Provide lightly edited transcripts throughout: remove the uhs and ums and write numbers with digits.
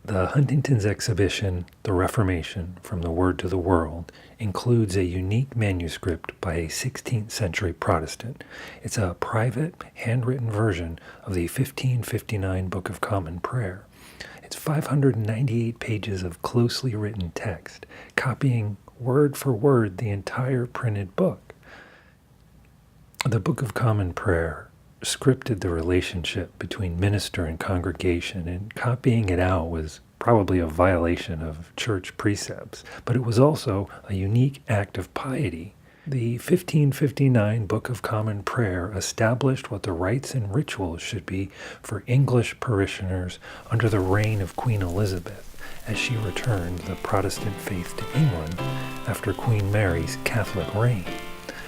The Huntington's exhibition, The Reformation, From the Word to the World, includes a unique manuscript by a 16th century Protestant. It's a private, handwritten version of the 1559 Book of Common Prayer. It's 598 pages of closely written text, copying word for word the entire printed book. The Book of Common Prayer scripted the relationship between minister and congregation, and copying it out was probably a violation of church precepts, but it was also a unique act of piety. The 1559 Book of Common Prayer established what the rites and rituals should be for English parishioners under the reign of Queen Elizabeth, as she returned the Protestant faith to England after Queen Mary's Catholic reign.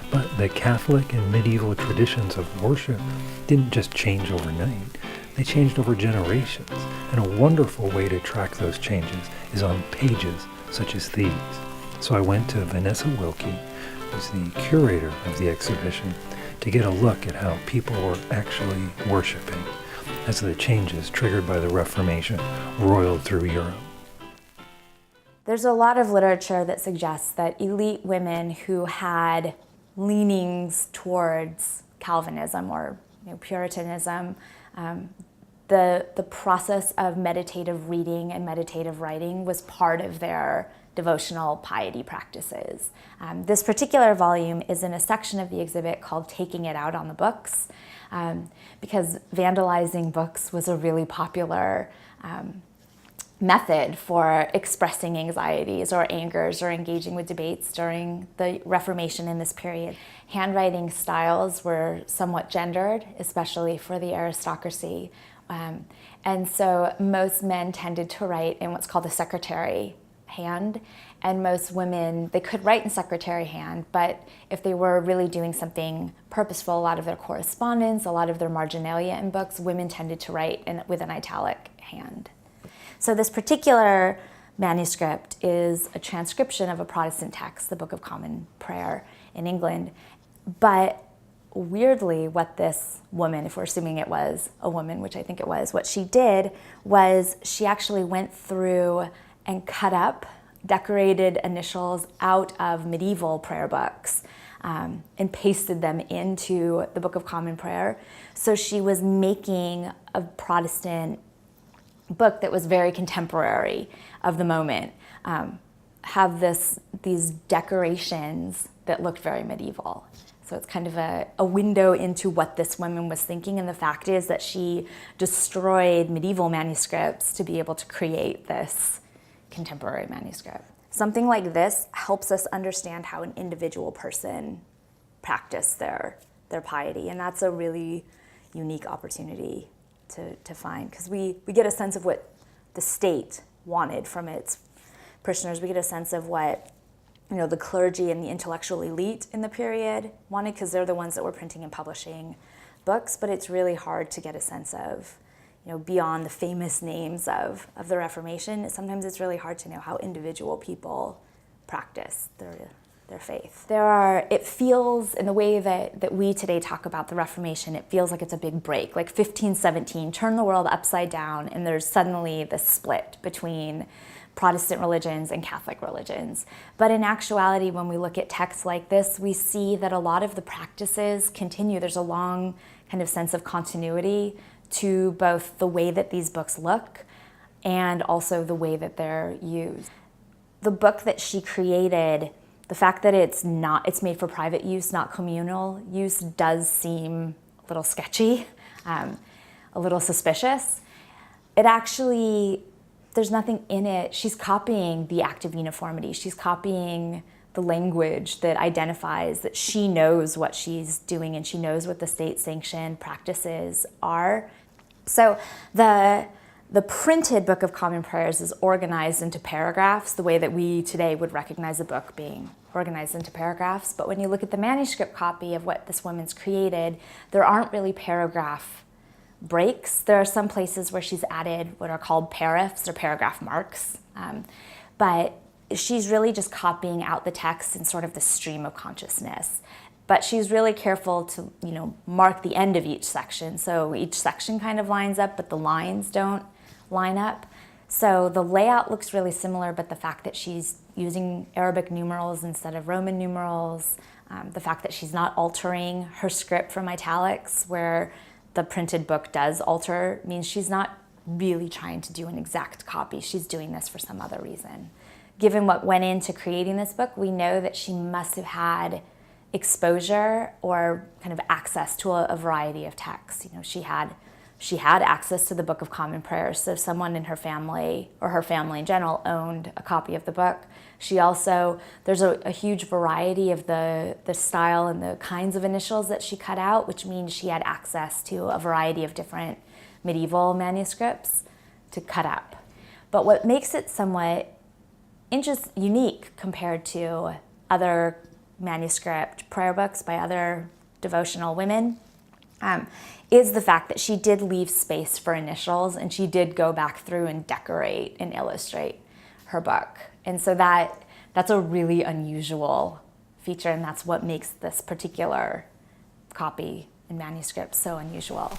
But the Catholic and medieval traditions of worship didn't just change overnight. They changed over generations, and a wonderful way to track those changes is on pages such as these. So I went to Vanessa Wilkie, who's the curator of the exhibition, to get a look at how people were actually worshiping as the changes triggered by the Reformation roiled through Europe. There's a lot of literature that suggests that elite women who had leanings towards Calvinism or Puritanism, the process of meditative reading and meditative writing was part of their devotional piety practices. This particular volume is in a section of the exhibit called Taking It Out on the Books, because vandalizing books was a really popular method for expressing anxieties or angers or engaging with debates during the Reformation in this period. Handwriting styles were somewhat gendered, especially for the aristocracy. And so most men tended to write in what's called a secretary hand, and most women, they could write in secretary hand, but if they were really doing something purposeful, a lot of their correspondence, a lot of their marginalia in books, women tended to write with an italic hand. So this particular manuscript is a transcription of a Protestant text, the Book of Common Prayer in England. But weirdly, what this woman, if we're assuming it was a woman, which I think it was, what she did was she actually went through and cut up decorated initials out of medieval prayer books and pasted them into the Book of Common Prayer. So she was making a Protestant book that was very contemporary of the moment, have these decorations that looked very medieval. So it's kind of a window into what this woman was thinking, and the fact is that she destroyed medieval manuscripts to be able to create this contemporary manuscript. Something like this helps us understand how an individual person practiced their piety, and that's a really unique opportunity to find, because we get a sense of what the state wanted from its parishioners. We get a sense of what the clergy and the intellectual elite in the period wanted, because they're the ones that were printing and publishing books, but it's really hard to get a sense of, beyond the famous names of the Reformation, sometimes it's really hard to know how individual people practice their faith. It feels, in the way that we today talk about the Reformation, it feels like it's a big break, like 1517, turn the world upside down, and there's suddenly this split between Protestant religions and Catholic religions. But in actuality, when we look at texts like this, we see that a lot of the practices continue. There's a long kind of sense of continuity to both the way that these books look and also the way that they're used. The book that she created, the fact that it's made for private use, not communal use, does seem a little sketchy, a little suspicious. There's nothing in it. She's copying the act of uniformity. She's copying the language that identifies that she knows what she's doing and she knows what the state-sanctioned practices are. So the printed Book of Common Prayers is organized into paragraphs, the way that we today would recognize a book being organized into paragraphs. But when you look at the manuscript copy of what this woman's created, there aren't really paragraph breaks. There are some places where she's added what are called paraphs or paragraph marks, but she's really just copying out the text in sort of the stream of consciousness. But she's really careful to, mark the end of each section. So each section kind of lines up, but the lines don't line up. So the layout looks really similar, but the fact that she's using Arabic numerals instead of Roman numerals, the fact that she's not altering her script from italics, where the printed book does alter, means she's not really trying to do an exact copy. She's doing this for some other reason. Given what went into creating this book, we know that she must have had exposure or kind of access to a variety of texts. You know, she had access to the Book of Common Prayer, so someone in her family, or her family in general, owned a copy of the book. She also, there's a huge variety of the style and the kinds of initials that she cut out, which means she had access to a variety of different medieval manuscripts to cut up. But what makes it somewhat unique compared to other manuscript prayer books by other devotional women is the fact that she did leave space for initials, and she did go back through and decorate and illustrate her book. And so that's a really unusual feature, and that's what makes this particular copy and manuscript so unusual.